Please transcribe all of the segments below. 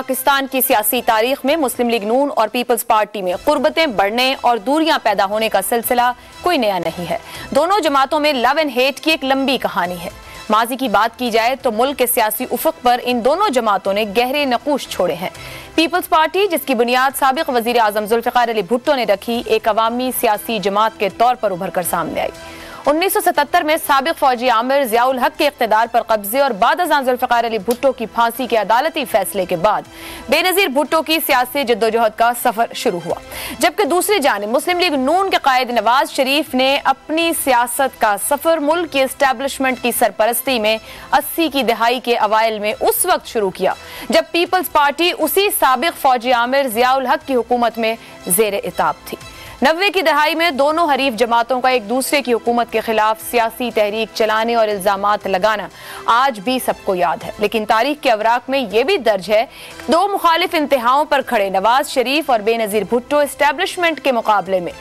پاکستان کی سیاسی تاریخ میں مسلم لیگ نون اور پیپلز پارٹی میں قربتیں بڑھنے اور دوریاں پیدا ہونے کا سلسلہ کوئی نیا نہیں ہے۔ دونوں جماعتوں میں لو اینڈ ہیٹ کی ایک لمبی کہانی ہے۔ ماضی کی بات کی جائے تو ملک کے سیاسی افق پر ان دونوں جماعتوں نے گہرے نقوش چھوڑے ہیں۔ پیپلز پارٹی، جس کی بنیاد سابق وزیر اعظم ذوالفقار علی بھٹو نے رکھی، ایک عوامی سیاسی جماعت کے طور پر ابھر کر سامنے آئی۔ 1977 میں سابق فوجی عامر ضیاء الحق کے اقتدار پر قبضے اور بعد ازاں ذوالفقار علی بھٹو کی پھانسی کے عدالتی فیصلے کے بعد بے نظیر بھٹو کی سیاسی جدوجہد کا سفر شروع ہوا، جبکہ دوسری جانب مسلم لیگ نون کے قائد نواز شریف نے اپنی سیاست کا سفر ملک کی اسٹیبلشمنٹ کی سرپرستی میں 80 کی دہائی کے اوائل میں اس وقت شروع کیا جب پیپلز پارٹی اسی سابق فوجی عامر ضیاء الحق کی حکومت میں زیر اطاعت تھی۔ 90 کی دہائی میں دونوں حریف جماعتوں کا ایک دوسرے کی حکومت کے خلاف سیاسی تحریک چلانے اور الزامات لگانا آج بھی سب کو یاد ہے، لیکن تاریخ کے اوراق میں یہ بھی درج ہے کہ دو مخالف انتہاؤں پر کھڑے نواز شریف اور بے نظیر بھٹو اسٹیبلشمنٹ کے مقابلے میں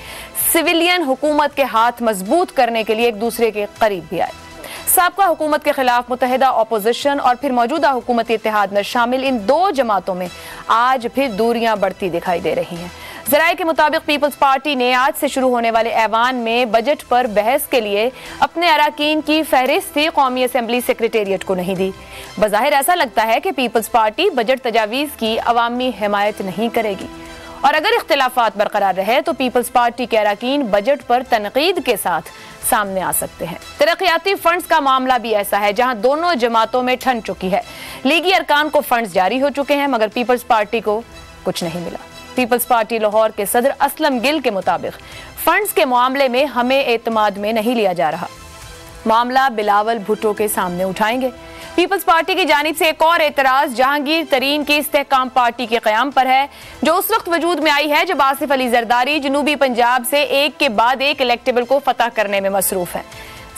سویلین حکومت کے ہاتھ مضبوط کرنے کے لیے ایک دوسرے کے قریب بھی آئے۔ سابقہ حکومت کے خلاف متحدہ اپوزیشن اور پھر موجودہ حکومتی اتحاد میں شامل ان دو جماعتوں میں آج پھر دوریاں بڑھتی دکھائی دے رہی ہیں۔ ذرائع کے مطابق پیپلز پارٹی نے آج سے شروع ہونے والے ایوان میں بجٹ پر بحث کے لیے اپنے اراکین کی فہرست قومی اسمبلی سیکریٹریٹ کو نہیں دی۔ بظاہر ایسا لگتا ہے کہ پیپلز پارٹی بجٹ تجاویز کی عوامی حمایت نہیں کرے گی، اور اگر اختلافات برقرار رہے تو پیپلز پارٹی کے اراکین بجٹ پر تنقید کے ساتھ سامنے آ سکتے ہیں۔ ترقیاتی فنڈز کا معاملہ بھی ایسا ہے جہاں دونوں جماعتوں میں ٹھن چکی ہے۔ لیگی ارکان کو فنڈز جاری ہو چکے ہیں مگر پیپلز پارٹی کو کچھ نہیں ملا۔ پیپلز پارٹی لاہور کے صدر اسلم گل کے مطابق فنڈز کے معاملے میں ہمیں اعتماد میں نہیں لیا جا رہا، معاملہ بلاول بھٹو کے سامنے اٹھائیں گے۔ پیپلز پارٹی کی جانب سے ایک اور اعتراض جہانگیر ترین کی استحکام پارٹی کے قیام پر ہے، جو اس وقت وجود میں آئی ہے جب آصف علی زرداری جنوبی پنجاب سے ایک کے بعد ایک الیکٹیبل کو فتح کرنے میں مصروف ہیں۔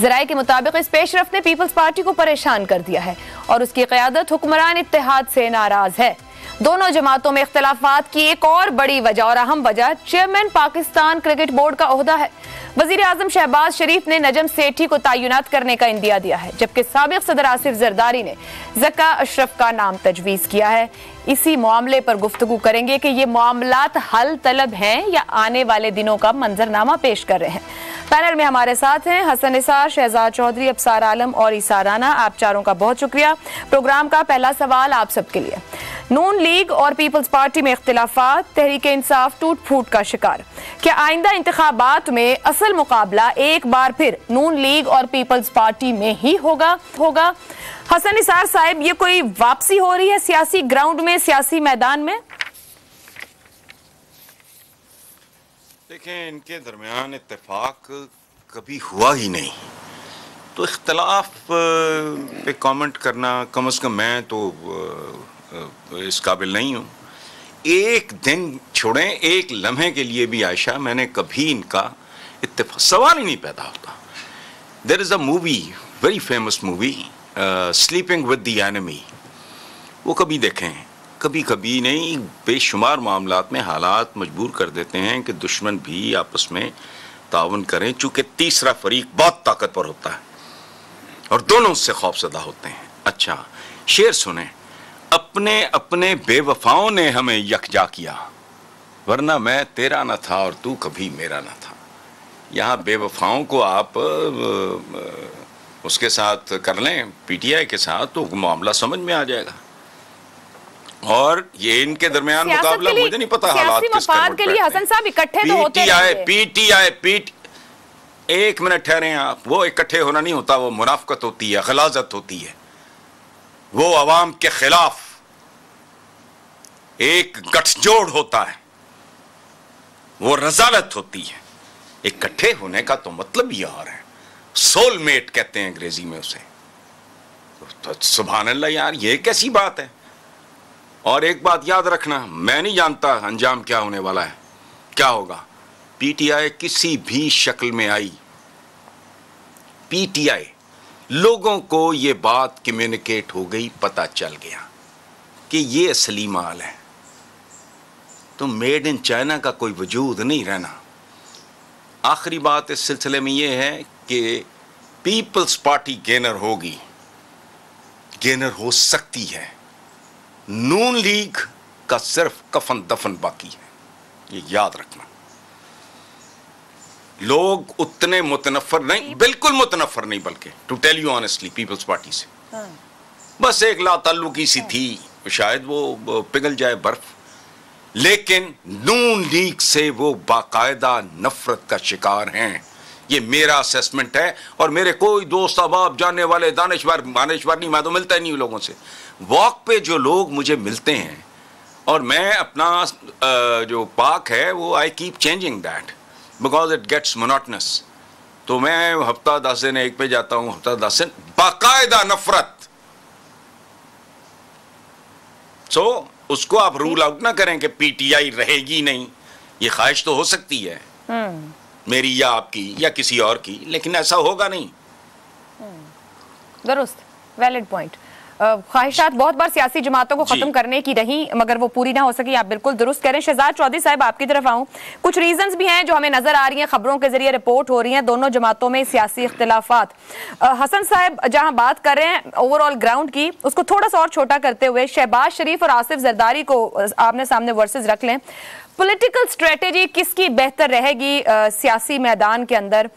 ذرائع کے مطابق اس پیش رفت نے پیپلز پارٹی کو پریشان کر دیا ہے اور اس کی قیادت حکمران اتحاد سے ناراض ہے۔ دونوں جماعتوں میں اختلافات کی ایک اور بڑی وجہ اور اہم وجہ چیئرمین پاکستان کرکٹ بورڈ کا عہدہ ہے۔ وزیر اعظم شہباز شریف نے نجم سیٹھی کو تعینات کرنے کا اندیا دیا ہے، جبکہ سابق صدر آصف زرداری نے ذکا اشرف کا نام تجویز کیا ہے۔ اسی معاملے پر گفتگو کریں گے کہ یہ معاملات حل طلب ہیں یا آنے والے دنوں کا منظرنامہ پیش کر رہے ہیں۔ پینل میں ہمارے ساتھ ہیں حسن نثار، شہزاد چودھری، ابصار عالم اور عیسیٰ رانا۔ آپ چاروں کا بہت شکریہ۔ پروگرام کا پہلا سوال آپ سب کے لیے۔ نون لیگ اور پیپلز پارٹی میں اختلافات، تحریک انصاف ٹوٹ پھوٹ کا شکار۔ کیا آئندہ انتخابات میں اصل مقابلہ ایک بار پھر نون لیگ اور پیپلز پارٹی میں ہی ہوگا؟ حسن نثار صاحب، یہ کوئی واپسی ہو رہی ہے سیاسی گراؤنڈ میں، سیاسی میدان میں؟ دیکھیں، ان کے درمیان اتفاق کبھی ہوا ہی نہیں، تو اختلاف پہ کامنٹ کرنا کم از کم میں تو اس قابل نہیں ہوں۔ ایک دن چھوڑیں، ایک لمحے کے لیے بھی عائشہ میں نے کبھی ان کا اتفاق سوال ہی نہیں پیدا ہوتا۔ There is a movie, very famous movie, sleeping with the enemy, وہ کبھی دیکھیں۔ کبھی کبھی نہیں، بے شمار معاملات میں حالات مجبور کر دیتے ہیں کہ دشمن بھی آپس میں تعاون کریں، چونکہ تیسرا فریق بہت طاقتور ہوتا ہے اور دونوں اس سے خوف زدہ ہوتے ہیں۔ اچھا، شعر سنیں، اپنے اپنے بے وفاؤں نے ہمیں یکجا کیا، ورنہ میں تیرا نہ تھا اور تو کبھی میرا نہ تھا۔ یہاں بے وفاؤں کو آپ اس کے ساتھ کر لیں، پی ٹی آئی کے ساتھ، تو معاملہ سمجھ میں آ جائے گا۔ اور یہ ان کے درمیان مقابلہ مجھے نہیں پتا حالات کس مفاد کے لیے حسن صاحب اکٹھے تو ہوتے ہیں۔ پی ٹی آئی ایک منٹ ٹھہریں آپ، وہ اکٹھے ہونا نہیں ہوتا، وہ منافقت ہوتی ہے، غلاظت ہوتی ہے، وہ عوام کے خلاف ایک گٹھ جوڑ ہوتا ہے، وہ رذالت ہوتی ہے۔ اکٹھے ہونے کا تو مطلب یہ اور ہے، سول میٹ کہتے ہیں انگریزی میں اسے۔ تو سبحان اللہ یار، یہ کیسی بات ہے؟ اور ایک بات یاد رکھنا، میں نہیں جانتا انجام کیا ہونے والا ہے، کیا ہوگا۔ پی ٹی آئی کسی بھی شکل میں آئی، پی ٹی آئی لوگوں کو یہ بات کمیونیکیٹ ہو گئی، پتہ چل گیا کہ یہ اصلی مال ہے، تو میڈ ان چائنا کا کوئی وجود نہیں رہنا۔ آخری بات اس سلسلے میں یہ ہے کہ پیپلز پارٹی گینر ہوگی، گینر ہو سکتی ہے، نون لیگ کا صرف کفن دفن باقی ہے، یہ یاد رکھنا. لوگ اتنے متنفر نہیں، بالکل متنفر نہیں، بلکہ to tell you honestly Peoples Party سے بس ایک لا تعلقی سی تھی، شاید وہ پگھل جائے برف، لیکن نون لیگ سے وہ باقاعدہ نفرت کا شکار ہیں. یہ میرا اسیسمنٹ ہے، اور میرے کوئی دوست احباب جاننے والے دانشور نہیں، میں تو ملتا ہی نہیں لوگوں سے. واک پہ جو لوگ مجھے ملتے ہیں، اور میں اپنا جو پاک ہے وہ I keep changing that because it gets مونوٹنس. تو میں ہفتہ 10 دن ایک پہ جاتا ہوں، ہفتہ 10 دن باقاعدہ نفرت. سو اس کو آپ رول آؤٹ نہ کریں کہ پی ٹی آئی رہے گی نہیں. یہ خواہش تو ہو سکتی ہے میری یا آپ کی یا کسی اور کی، لیکن ایسا ہوگا نہیں. درست، ویلڈ پوائنٹ. خواہشات بہت بار سیاسی جماعتوں کو ختم کرنے کی رہیں مگر وہ پوری نہ ہو سکی. آپ بالکل درست کہہ رہے ہیں. شہزاد چودھری صاحب آپ کی طرف آؤں. کچھ ریزنز بھی ہیں جو ہمیں نظر آ رہی ہیں، خبروں کے ذریعے رپورٹ ہو رہی ہیں، دونوں جماعتوں میں سیاسی اختلافات. حسن صاحب جہاں بات کر رہے ہیں اوور آل گراؤنڈ کی، اس کو تھوڑا سا اور چھوٹا کرتے ہوئے شہباز شریف اور آصف زرداری کو آمنے سامنے ورسز رکھ لیں. پولیٹیکل اسٹریٹجی کس کی بہتر رہے گی سیاسی میدان کے اندر؟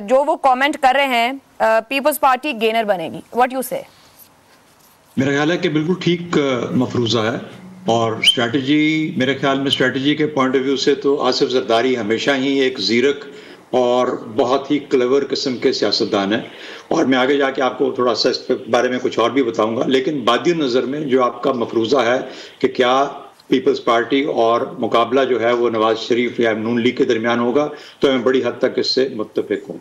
جو وہ کامنٹ کر رہے ہیں پیپلز پارٹی گینر بنے گی، واٹ یو سے؟ میرا خیال ہے کہ بالکل ٹھیک مفروضہ ہے، اور اسٹریٹجی میرے خیال میں اسٹریٹجی کے پوائنٹ آف ویو سے تو آصف زرداری ہمیشہ ہی ایک زیرک اور بہت ہی کلیور قسم کے سیاستدان ہیں، اور میں آگے جا کے آپ کو تھوڑا سا اس کے بارے میں کچھ اور بھی بتاؤں گا. لیکن بادی نظر میں جو آپ کا مفروضہ ہے کہ کیا پیپلز پارٹی اور مقابلہ جو ہے وہ نواز شریف یا نون لیگ کے درمیان ہوگا، تو میں بڑی حد تک اس سے متفق ہوں.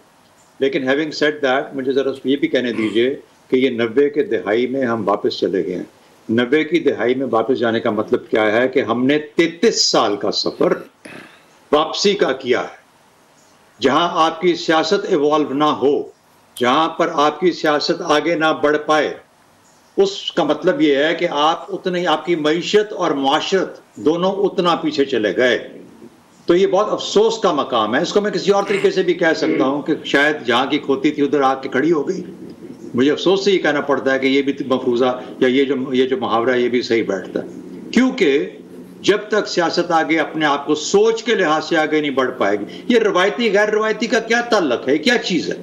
لیکن ہیونگ سیڈ دیٹ، مجھے ذرا یہ بھی کہنے دیجئے کہ یہ 90 کے دہائی میں ہم واپس چلے گئے ہیں. 90 کی دہائی میں واپس جانے کا مطلب کیا ہے کہ ہم نے 33 سال کا سفر واپسی کا کیا ہے. جہاں آپ کی سیاست ایوالو نہ ہو، جہاں پر آپ کی سیاست آگے نہ بڑھ پائے، اس کا مطلب یہ ہے کہ آپ کی معیشت اور معاشرت دونوں اتنا پیچھے چلے گئے. تو یہ بہت افسوس کا مقام ہے. اس کو میں کسی اور طریقے سے بھی کہہ سکتا ہوں کہ شاید جہاں کی کھوتی تھی ادھر آ کے کھڑی ہو گئی. مجھے افسوس سے یہ کہنا پڑتا ہے کہ یہ بھی مفروضہ یا یہ جو محاورہ یہ بھی صحیح بیٹھتا ہے، کیونکہ جب تک سیاست آگے اپنے آپ کو سوچ کے لحاظ سے آگے نہیں بڑھ پائے گی. یہ روایتی غیر روایتی کا کیا تعلق ہے، کیا چیز ہے؟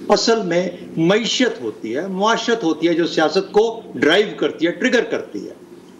اصل میں معیشت ہوتی ہے، معاشرت ہوتی ہے جو سیاست کو ڈرائیو کرتی ہے، ٹریگر کرتی ہے.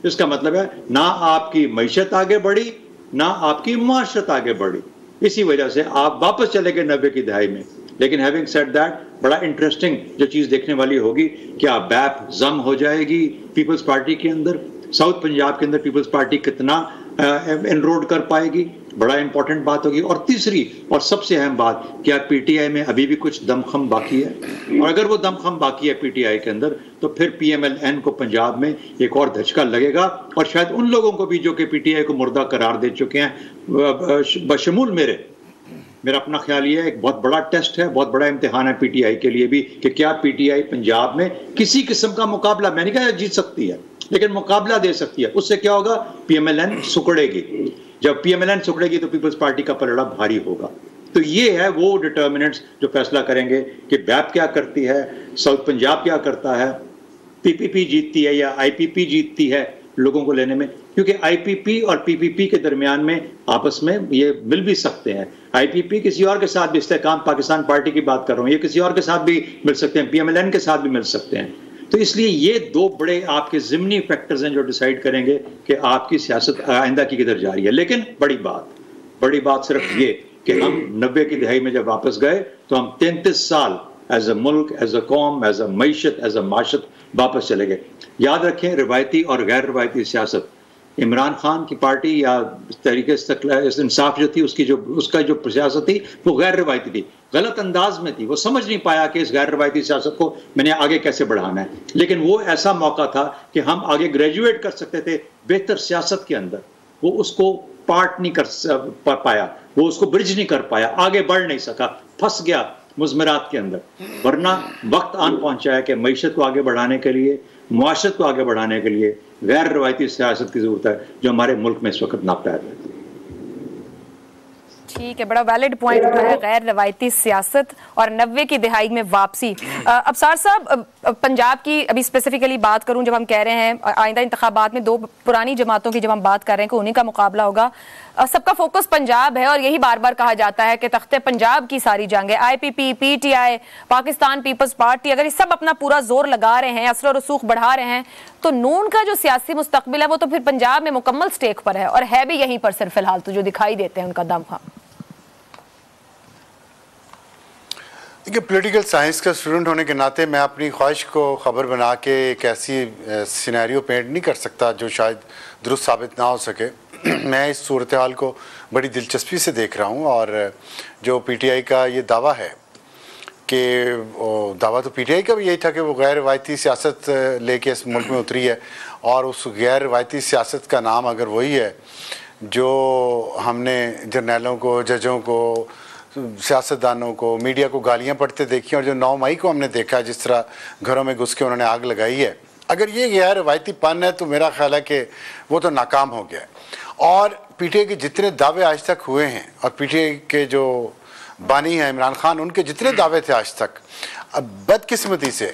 اس کا مطلب ہے نہ آپ کی معیشت آگے بڑھی نہ آپ کی معاشرت آگے بڑھی. اسی وجہ سے آپ واپس چلے گئے 90 کی دہائی میں. لیکن ہیونگ سیڈ دیٹ، بڑا انٹرسٹنگ جو چیز دیکھنے والی ہوگی، کیا بیپ ضم ہو جائے گی پیپلز پارٹی کے اندر؟ ساؤتھ پنجاب کے اندر پیپلز پارٹی کتنا انروڈ کر پائے گی؟ بڑا امپورٹنٹ بات ہوگی. اور تیسری اور سب سے اہم بات، کیا پی ٹی آئی میں ابھی بھی کچھ دم خم باقی ہے؟ اور اگر وہ دم خم باقی ہے پی ٹی آئی کے اندر، تو پھر پی ایم ایل این کو پنجاب میں ایک اور دھچکا لگے گا. اور شاید ان لوگوں کو بھی جو کہ پی ٹی آئی کو مردہ قرار دے چکے ہیں، بشمول میرا اپنا خیال یہ ہے ایک بہت بڑا ٹیسٹ ہے، بہت بڑا امتحان ہے پی ٹی آئی کے لیے بھی، کہ کیا پی ٹی آئی پنجاب میں کسی قسم کا مقابلہ، میں نہیں کہا جیت سکتی ہے لیکن مقابلہ دے سکتی ہے. اس سے کیا ہوگا؟ پی ایم ایل این سکڑے گی. جب پی ایم ایل این سکڑے گی تو پیپلز پارٹی کا پلڑا بھاری ہوگا. تو یہ ہے وہ ڈٹرمنٹس جو فیصلہ کریں گے کہ بیپ کیا کرتی ہے، ساؤتھ پنجاب کیا کرتا ہے، پی پی پی جیتتی ہے یا آئی پی پی جیتتی ہے لوگوں کو لینے میں. کیونکہ آئی پی پی اور پی پی پی کے درمیان میں آپس میں یہ مل بھی سکتے ہیں. آئی پی پی کسی اور کے ساتھ بھی، استحکام پاکستان پارٹی کی بات کر رہا ہوں، یہ کسی اور کے ساتھ بھی مل سکتے ہیں، پی ایم ایل این کے ساتھ بھی مل سکتے ہیں. تو اس لیے یہ دو بڑے آپ کے ضمنی فیکٹرز ہیں جو ڈیسائیڈ کریں گے کہ آپ کی سیاست آئندہ کی کدھر جا رہی ہے. لیکن بڑی بات صرف یہ کہ ہم 90 کی دہائی میں جب واپس گئے تو ہم 33 سال as a Malik, as a قوم، ایز اے معیشت، ایز اے معاشرت واپس چلے گئے. یاد رکھیں روایتی اور غیر روایتی سیاست، عمران خان کی پارٹی یا تحریک انصاف جو تھی اس کا جو سیاست تھی وہ غیر روایتی تھی، غلط انداز میں تھی. وہ سمجھ نہیں پایا کہ اس غیر روایتی سیاست کو میں نے آگے کیسے بڑھانا ہے. لیکن وہ ایسا موقع تھا کہ ہم آگے گریجویٹ کر سکتے تھے بہتر سیاست کے اندر. وہ اس کو پارٹ نہیں کر پایا، وہ اس کو برج نہیں کر پایا، آگے بڑھ نہیں سکا، پھنس گیا مضمرات کے اندر. ورنہ وقت آن پہنچا ہے کہ معیشت کو آگے بڑھانے کے لیے، معاشرت کو آگے بڑھانے کے لیے غیر روایتی سیاست کی ضرورت ہے جو ہمارے ملک میں اس وقت ناپید ہے. ٹھیک ہے, بڑا ویلڈ پوائنٹ اٹھایا, غیر روایتی سیاست اور 90 کی دہائی میں واپسی. ابصار صاحب, پنجاب کی ابھی اسپیسیفکلی بات کروں, جب ہم کہہ رہے ہیں آئندہ انتخابات میں دو پرانی جماعتوں کی جب ہم بات کر رہے ہیں کہ انہی کا مقابلہ ہوگا, سب کا فوکس پنجاب ہے اور یہی بار بار کہا جاتا ہے کہ تخت پنجاب کی ساری جنگ ہے. I P P, P T I, Pakistan peoples party, اگر یہ سب اپنا پورا زور لگا رہے ہیں, اثر و رسوخ بڑھا رہے ہیں, تو نون کا جو سیاسی مستقبل ہے وہ تو پھر پنجاب میں مکمل سٹیک پر ہے, اور ہے بھی یہیں پر صرف فی الحال تو جو دکھائی دیتے ہیں ان کا دم. ہاں دیکھیے, پولیٹیکل سائنس کا اسٹوڈنٹ ہونے کے ناطے میں اپنی خواہش کو خبر بنا کے ایک ایسی سینیریو پینٹ نہیں کر سکتا جو شاید درست ثابت نہ ہو سکے. میں اس صورتحال کو بڑی دلچسپی سے دیکھ رہا ہوں, اور جو پی ٹی آئی کا یہ دعویٰ ہے کہ دعویٰ تو پی ٹی آئی کا بھی یہی تھا کہ وہ غیر روایتی سیاست لے کے اس ملک میں اتری ہے, اور اس غیر روایتی سیاست کا نام اگر وہی ہے جو ہم نے جرنیلوں کو, ججوں کو, سیاستدانوں کو, میڈیا کو گالیاں پڑھتے دیکھی, اور جو 9 مئی کو ہم نے دیکھا جس طرح گھروں میں گھس کے انہوں نے آگ لگائی ہے, اگر یہ غیر روایتی پن ہے تو میرا خیال ہے کہ وہ تو ناکام ہو گیا ہے. اور پی ٹی آئی کے جتنے دعوے آج تک ہوئے ہیں, اور پی ٹی آئی کے جو بانی ہیں عمران خان, ان کے جتنے دعوے تھے آج تک, بدقسمتی سے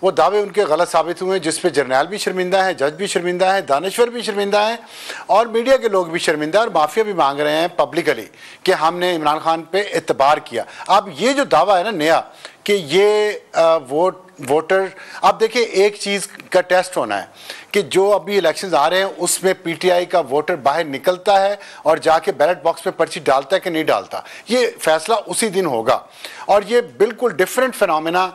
وہ دعوے ان کے غلط ثابت ہوئے, جس پہ جرنیل بھی شرمندہ ہیں, جج بھی شرمندہ ہیں, دانشور بھی شرمندہ ہیں, اور میڈیا کے لوگ بھی شرمندہ ہیں, اور مافیا بھی مانگ رہے ہیں پبلکلی کہ ہم نے عمران خان پہ اعتبار کیا. اب یہ جو دعویٰ ہے نا نیا کہ یہ ووٹر, آپ دیکھیں ایک چیز کا ٹیسٹ ہونا ہے کہ جو ابھی الیکشنز آ رہے ہیں اس میں پی ٹی آئی کا ووٹر باہر نکلتا ہے اور جا کے بیلٹ باکس میں پرچی ڈالتا ہے کہ نہیں ڈالتا, یہ فیصلہ اسی دن ہوگا. اور یہ بالکل ڈیفرنٹ فینومینا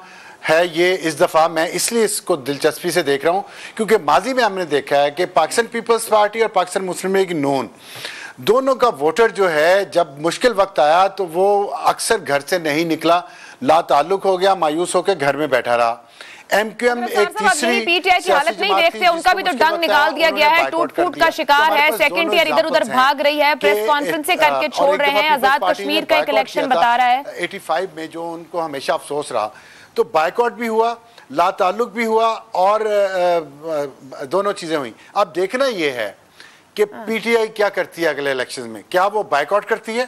ہے یہ اس دفعہ. میں اس لیے اس کو دلچسپی سے دیکھ رہا ہوں کیونکہ ماضی میں ہم نے دیکھا ہے کہ پاکستان پیپلز پارٹی اور پاکستان مسلم لیگ نون دونوں کا ووٹر جو ہے جب مشکل وقت آیا تو وہ اکثر گھر سے نہیں نکلا, لا تعلق ہو گیا, مایوس ہو کے گھر میں بیٹھا رہا. ایم کیو ایم ایک تیسری پی ٹی آئی کی حالت نہیں دیکھتے, ان کا بھی تو ڈنگ نکال دیا گیا ہے, ٹوٹ پھوٹ کا شکار ہے, سیکنڈ ایئر ادھر ادھر بھاگ رہی ہے, پریس کانفرنسیں کر کے چھوڑ رہے ہیں, آزاد کشمیر کا ایک الیکشن بتا رہا ہے. 85 میں جو ان کو ہمیشہ افسوس رہا, تو بائیکاٹ بھی ہوا, لا تعلق بھی ہوا, اور دونوں چیزیں ہوئیں. اب دیکھنا یہ ہے کہ پی ٹی آئی کیا کرتی ہے اگلے الیکشن میں, کیا وہ بائیکاٹ کرتی ہے